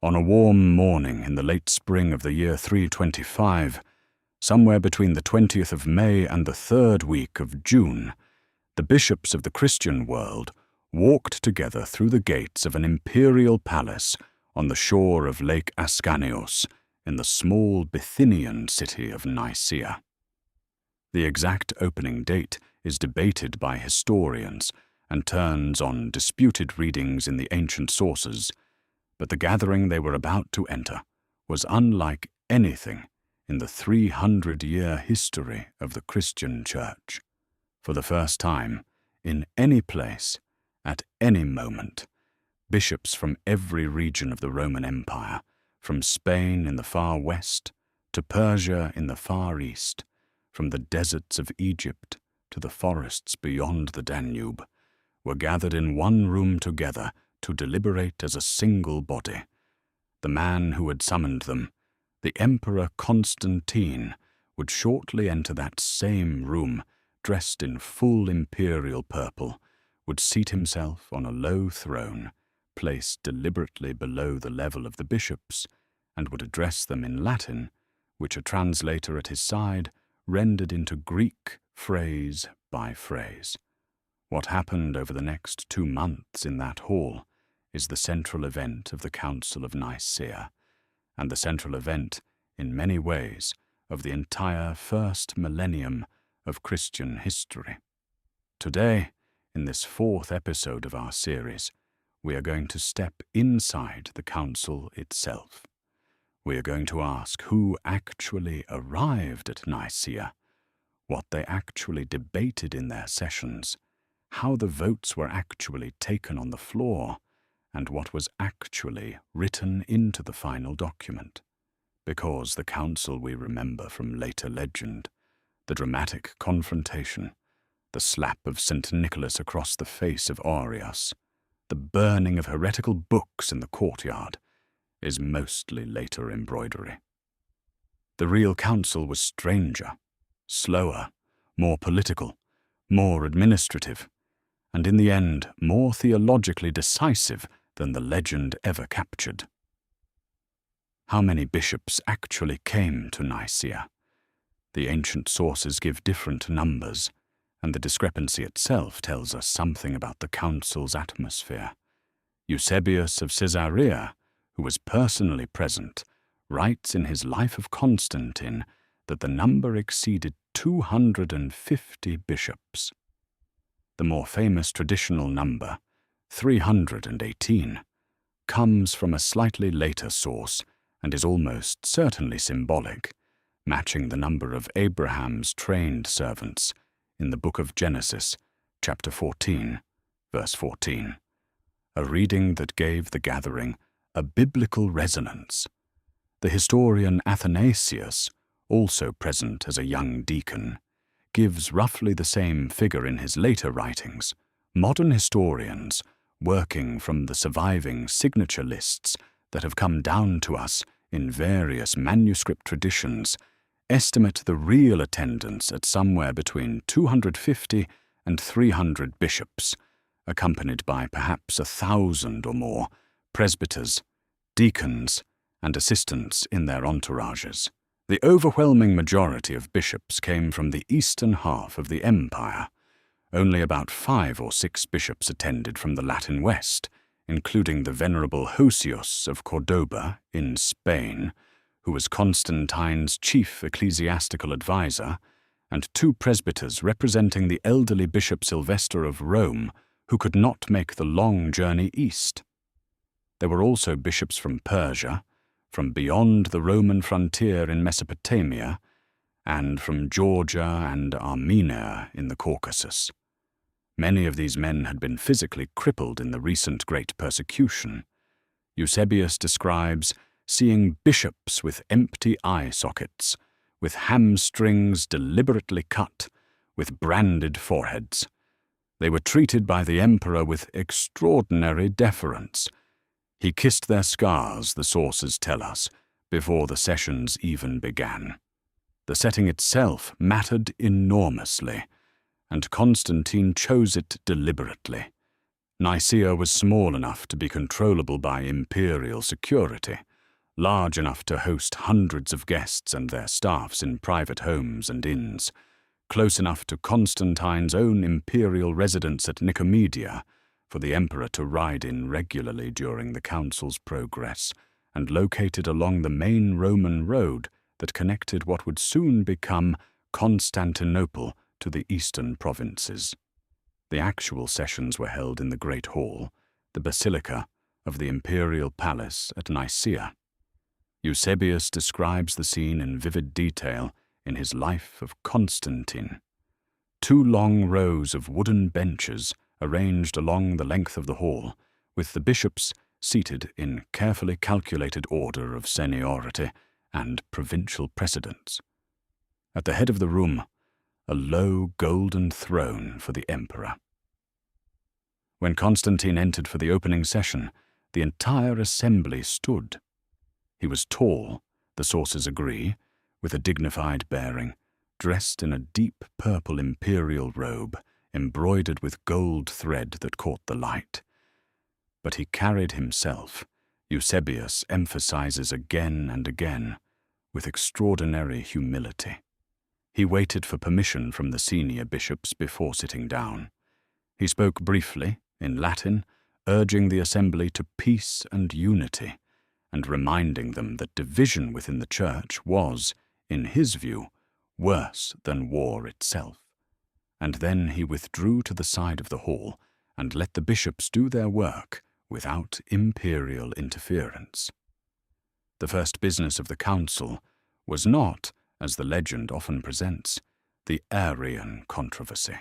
On a warm morning in the late spring of the year 325, somewhere between the 20th of May and the 3rd week of June, the bishops of the Christian world walked together through the gates of an imperial palace on the shore of Lake Ascanios in the small Bithynian city of Nicaea. The exact opening date is debated by historians and turns on disputed readings in the ancient sources, but the gathering they were about to enter was unlike anything in the 300-year history of the Christian Church. For the first time, in any place, at any moment, bishops from every region of the Roman Empire, from Spain in the far west to Persia in the far east, from the deserts of Egypt to the forests beyond the Danube, were gathered in one room together to deliberate as a single body. The man who had summoned them, the Emperor Constantine, would shortly enter that same room, dressed in full imperial purple, would seat himself on a low throne, placed deliberately below the level of the bishops, and would address them in Latin, which a translator at his side rendered into Greek phrase by phrase. What happened over the next 2 months in that hall is the central event of the Council of Nicaea, and the central event, in many ways, of the entire first millennium of Christian history. Today, in this 4th episode of our series, we are going to step inside the council itself. We are going to ask who actually arrived at Nicaea, what they actually debated in their sessions, how the votes were actually taken on the floor, and what was actually written into the final document. Because the council we remember from later legend, the dramatic confrontation, the slap of St. Nicholas across the face of Orius, the burning of heretical books in the courtyard, is mostly later embroidery. The real council was stranger, slower, more political, more administrative, and in the end more theologically decisive than the legend ever captured. How many bishops actually came to Nicaea? The ancient sources give different numbers, and the discrepancy itself tells us something about the council's atmosphere. Eusebius of Caesarea, who was personally present, writes in his Life of Constantine that the number exceeded 250 bishops. The more famous traditional number, 318, comes from a slightly later source and is almost certainly symbolic, matching the number of Abraham's trained servants in the book of Genesis, chapter 14, verse 14, a reading that gave the gathering a biblical resonance. The historian Athanasius, also present as a young deacon, gives roughly the same figure in his later writings. Modern historians, working from the surviving signature lists that have come down to us in various manuscript traditions, estimate the real attendance at somewhere between 250 and 300 bishops, accompanied by perhaps 1,000 or more presbyters, deacons, and assistants in their entourages. The overwhelming majority of bishops came from the eastern half of the empire. Only about 5 or 6 bishops attended from the Latin West, including the venerable Homoousios of Cordoba in Spain, who was Constantine's chief ecclesiastical advisor, and 2 presbyters representing the elderly Bishop Sylvester of Rome, who could not make the long journey east. There were also bishops from Persia, from beyond the Roman frontier in Mesopotamia, and from Georgia and Armenia in the Caucasus. Many of these men had been physically crippled in the recent Great Persecution. Eusebius describes seeing bishops with empty eye sockets, with hamstrings deliberately cut, with branded foreheads. They were treated by the emperor with extraordinary deference. He kissed their scars, the sources tell us, before the sessions even began. The setting itself mattered enormously, and Constantine chose it deliberately. Nicaea was small enough to be controllable by imperial security, large enough to host hundreds of guests and their staffs in private homes and inns, close enough to Constantine's own imperial residence at Nicomedia for the emperor to ride in regularly during the council's progress, and located along the main Roman road that connected what would soon become Constantinople to the eastern provinces. The actual sessions were held in the Great Hall, the basilica of the imperial palace at Nicaea. Eusebius describes the scene in vivid detail in his Life of Constantine. 2 long rows of wooden benches arranged along the length of the hall, with the bishops seated in carefully calculated order of seniority and provincial precedence. At the head of the room, a low golden throne for the emperor. When Constantine entered for the opening session, the entire assembly stood. He was tall, the sources agree, with a dignified bearing, dressed in a deep purple imperial robe, embroidered with gold thread that caught the light. But he carried himself, Eusebius emphasizes again and again, with extraordinary humility. He waited for permission from the senior bishops before sitting down. He spoke briefly, in Latin, urging the assembly to peace and unity, and reminding them that division within the church was, in his view, worse than war itself. And then he withdrew to the side of the hall and let the bishops do their work without imperial interference. The first business of the council was not, as the legend often presents, the Arian controversy.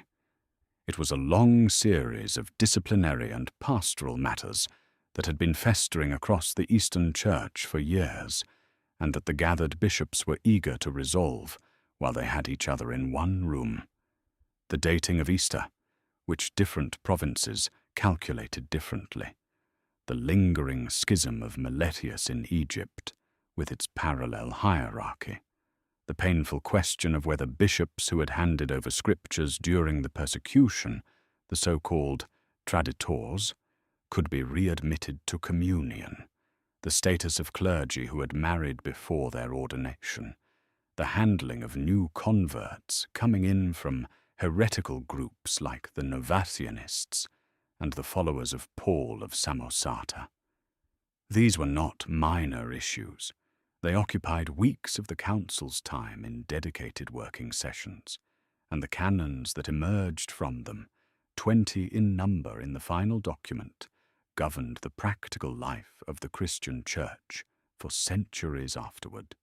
It was a long series of disciplinary and pastoral matters that had been festering across the Eastern Church for years, and that the gathered bishops were eager to resolve while they had each other in one room. The dating of Easter, which different provinces calculated differently. The lingering schism of Meletius in Egypt, with its parallel hierarchy. The painful question of whether bishops who had handed over scriptures during the persecution, the so-called traditores, could be readmitted to communion. The status of clergy who had married before their ordination. The handling of new converts coming in from heretical groups like the Novatianists and the followers of Paul of Samosata. These were not minor issues. They occupied weeks of the council's time in dedicated working sessions, and the canons that emerged from them, 20 in number in the final document, governed the practical life of the Christian Church for centuries afterward.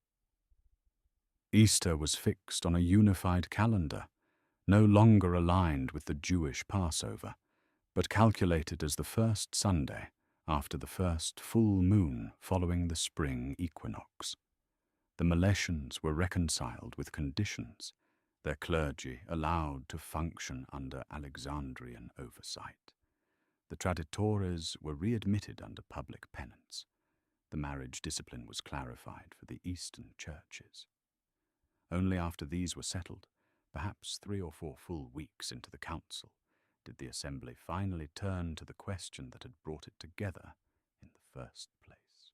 Easter was fixed on a unified calendar, no longer aligned with the Jewish Passover, but calculated as the first Sunday after the first full moon following the spring equinox. The Meletians were reconciled with conditions, their clergy allowed to function under Alexandrian oversight. The traditores were readmitted under public penance. The marriage discipline was clarified for the Eastern churches. Only after these were settled, perhaps 3 or 4 full weeks into the council, did the assembly finally turn to the question that had brought it together in the first place.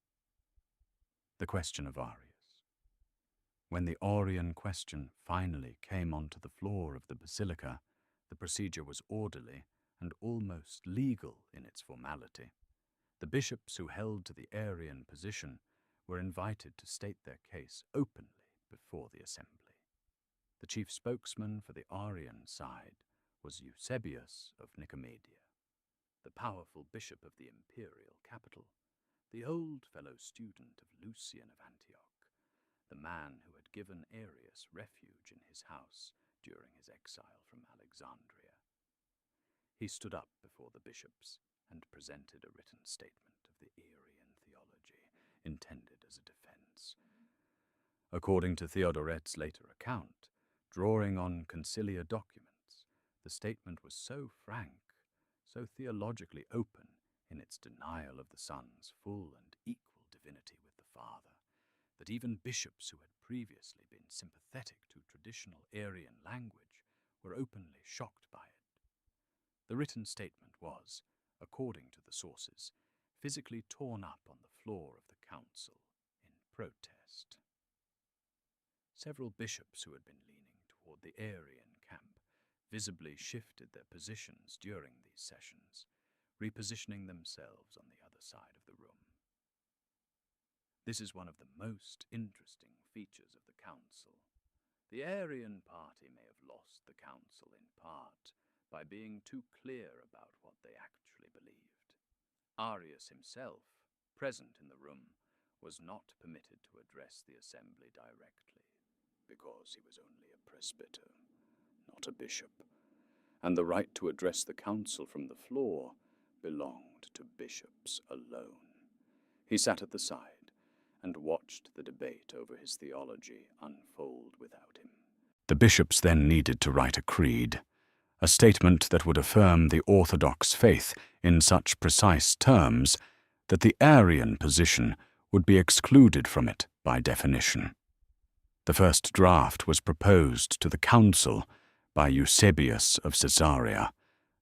The question of Arius. When the Arian question finally came onto the floor of the basilica, the procedure was orderly and almost legal in its formality. The bishops who held to the Arian position were invited to state their case openly before the assembly. The chief spokesman for the Arian side was Eusebius of Nicomedia, the powerful bishop of the imperial capital, the old fellow student of Lucian of Antioch, the man who had given Arius refuge in his house during his exile from Alexandria. He stood up before the bishops and presented a written statement of the Arian theology, intended as a defense. According to Theodoret's later account, drawing on conciliar documents, the statement was so frank, so theologically open in its denial of the Son's full and equal divinity with the Father, that even bishops who had previously been sympathetic to traditional Arian language were openly shocked by it. The written statement was, according to the sources, physically torn up on the floor of the council in protest. Several bishops who had been leaning toward the Arian camp visibly shifted their positions during these sessions, repositioning themselves on the other side of the room. This is one of the most interesting features of the council. The Arian party may have lost the council in part by being too clear about what they actually believed. Arius himself, present in the room, was not permitted to address the assembly directly, because he was only a presbyter, not a bishop, and the right to address the council from the floor belonged to bishops alone. He sat at the side and watched the debate over his theology unfold without him. The bishops then needed to write a creed, a statement that would affirm the Orthodox faith in such precise terms that the Arian position would be excluded from it by definition. The first draft was proposed to the council by Eusebius of Caesarea,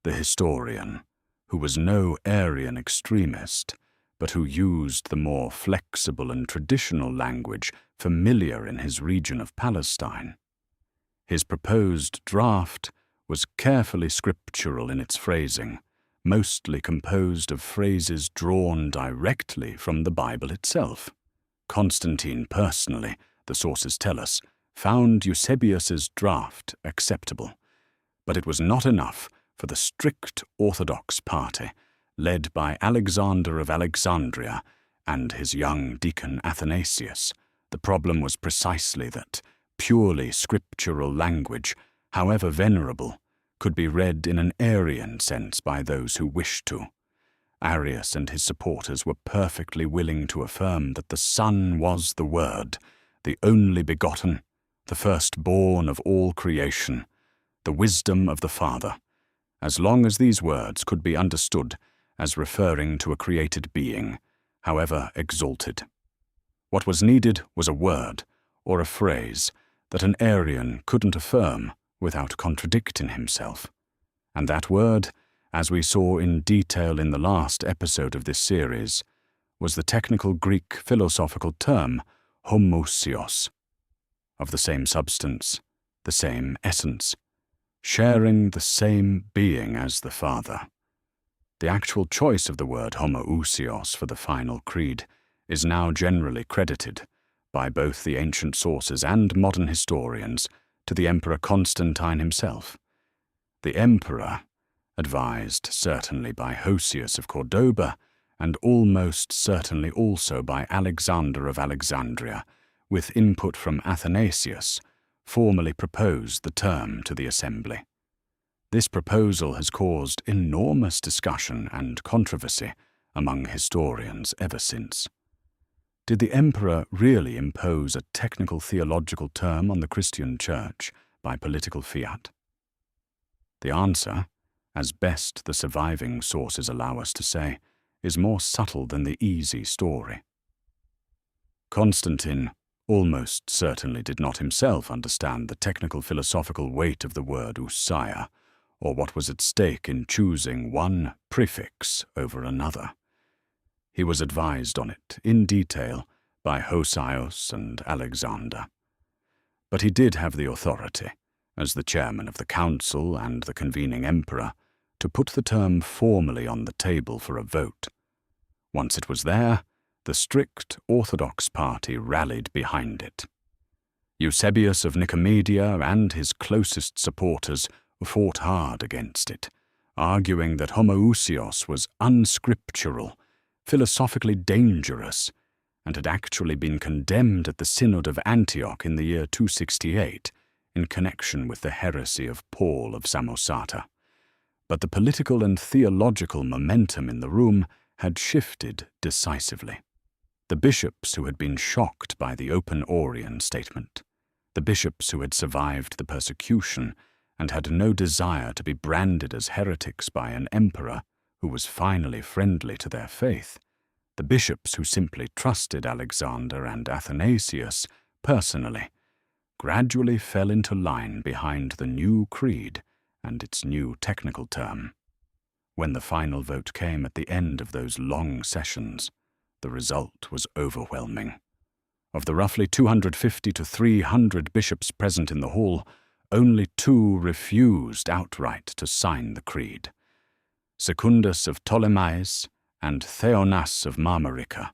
the historian, who was no Arian extremist, but who used the more flexible and traditional language familiar in his region of Palestine. His proposed draft was carefully scriptural in its phrasing, mostly composed of phrases drawn directly from the Bible itself. Constantine personally, the sources tell us, found Eusebius's draft acceptable, but it was not enough for the strict Orthodox party, led by Alexander of Alexandria and his young deacon Athanasius. The problem was precisely that purely scriptural language, however venerable, could be read in an Arian sense by those who wished to. Arius and his supporters were perfectly willing to affirm that the Son was the Word, the only begotten, the firstborn of all creation, the wisdom of the Father, as long as these words could be understood as referring to a created being, however exalted. What was needed was a word, or a phrase, that an Arian couldn't affirm without contradicting himself. And that word, as we saw in detail in the last episode of this series, was the technical Greek philosophical term Homoousios, of the same substance, the same essence, sharing the same being as the Father. The actual choice of the word Homoousios for the final creed is now generally credited, by both the ancient sources and modern historians, to the Emperor Constantine himself. The emperor, advised certainly by Homoousios of Cordoba, and almost certainly also by Alexander of Alexandria, with input from Athanasius, formally proposed the term to the assembly. This proposal has caused enormous discussion and controversy among historians ever since. Did the emperor really impose a technical theological term on the Christian Church by political fiat? The answer, as best the surviving sources allow us to say, is more subtle than the easy story. Constantine almost certainly did not himself understand the technical philosophical weight of the word ousia, or what was at stake in choosing one prefix over another. He was advised on it in detail by Homoousios and Alexander. But he did have the authority, as the chairman of the council and the convening emperor, to put the term formally on the table for a vote. Once it was there, the strict Orthodox party rallied behind it. Eusebius of Nicaea and his closest supporters fought hard against it, arguing that Homoousios was unscriptural, philosophically dangerous, and had actually been condemned at the Synod of Antioch in the year 268 in connection with the heresy of Paul of Samosata. But the political and theological momentum in the room had shifted decisively. The bishops who had been shocked by the open Orian statement, the bishops who had survived the persecution and had no desire to be branded as heretics by an emperor who was finally friendly to their faith, the bishops who simply trusted Alexander and Athanasius personally, gradually fell into line behind the new creed and its new technical term. When the final vote came at the end of those long sessions, the result was overwhelming. Of the roughly 250 to 300 bishops present in the hall, only 2 refused outright to sign the creed: Secundus of Ptolemais and Theonas of Marmarica,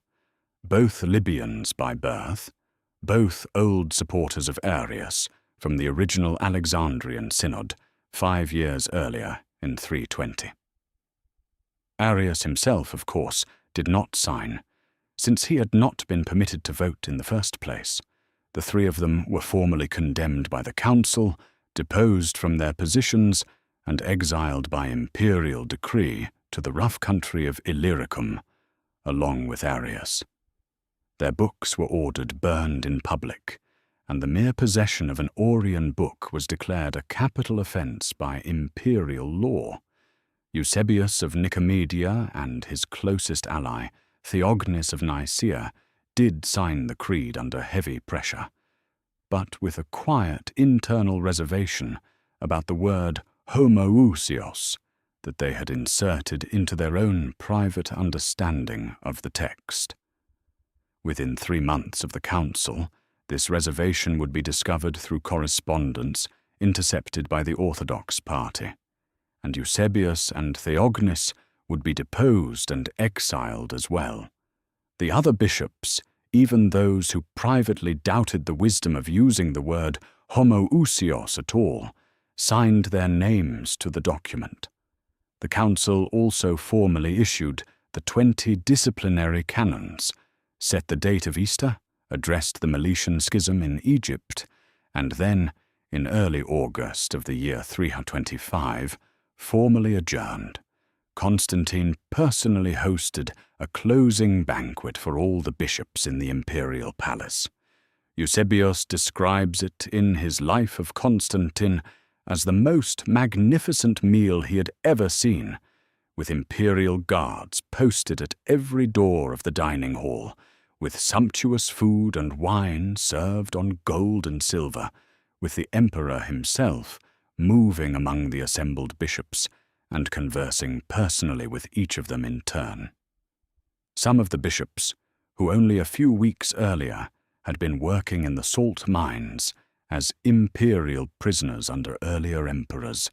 both Libyans by birth, both old supporters of Arius from the original Alexandrian Synod 5 years earlier in 320. Arius himself, of course, did not sign, since he had not been permitted to vote in the first place. The 3 of them were formally condemned by the council, deposed from their positions, and exiled by imperial decree to the rough country of Illyricum, along with Arius. Their books were ordered burned in public, and the mere possession of an Orian book was declared a capital offense by imperial law. Eusebius of Nicomedia and his closest ally, Theognis of Nicaea, did sign the creed under heavy pressure, but with a quiet internal reservation about the word Homoousios that they had inserted into their own private understanding of the text. Within 3 months of the council, this reservation would be discovered through correspondence intercepted by the Orthodox party, and Eusebius and Theognis would be deposed and exiled as well. The other bishops, even those who privately doubted the wisdom of using the word Homoousios at all, signed their names to the document. The council also formally issued the 20 disciplinary canons, set the date of Easter, addressed the Meletian Schism in Egypt, and then, in early August of the year 325, formally adjourned. Constantine personally hosted a closing banquet for all the bishops in the imperial palace. Eusebius describes it in his Life of Constantine as the most magnificent meal he had ever seen, with imperial guards posted at every door of the dining hall, with sumptuous food and wine served on gold and silver, with the emperor himself moving among the assembled bishops and conversing personally with each of them in turn. Some of the bishops, who only a few weeks earlier had been working in the salt mines as imperial prisoners under earlier emperors,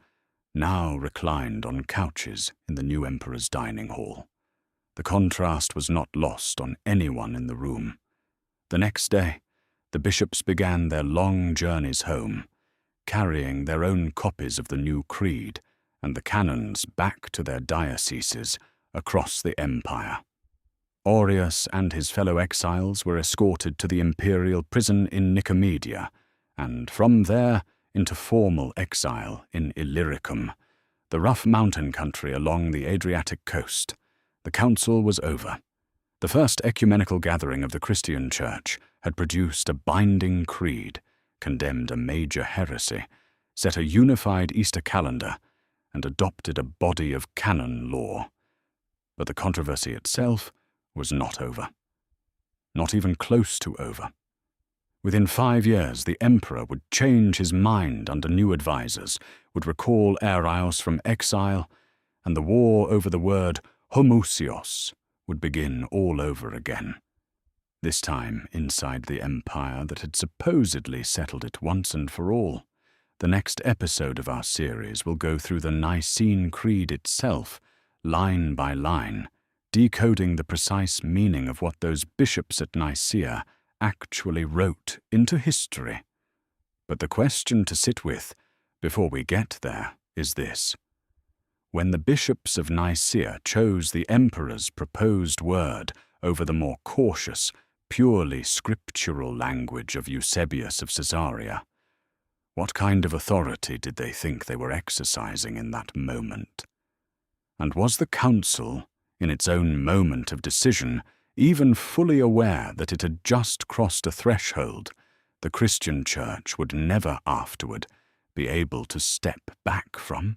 now reclined on couches in the new emperor's dining hall. The contrast was not lost on anyone in the room. The next day, the bishops began their long journeys home, carrying their own copies of the new creed and the canons back to their dioceses across the empire. Aureus and his fellow exiles were escorted to the imperial prison in Nicomedia, and from there into formal exile in Illyricum, the rough mountain country along the Adriatic coast. The council was over. The first ecumenical gathering of the Christian Church had produced a binding creed, condemned a major heresy, set a unified Easter calendar, and adopted a body of canon law. But the controversy itself was not over. Not even close to over. Within 5 years, the emperor would change his mind under new advisers, would recall Arius from exile, and the war over the word Homoousios would begin all over again. This time inside the empire that had supposedly settled it once and for all. The next episode of our series will go through the Nicene Creed itself, line by line, decoding the precise meaning of what those bishops at Nicaea actually wrote into history. But the question to sit with before we get there is this. When the bishops of Nicaea chose the emperor's proposed word over the more cautious, purely scriptural language of Eusebius of Caesarea, what kind of authority did they think they were exercising in that moment? And was the council, in its own moment of decision, even fully aware that it had just crossed a threshold the Christian Church would never afterward be able to step back from?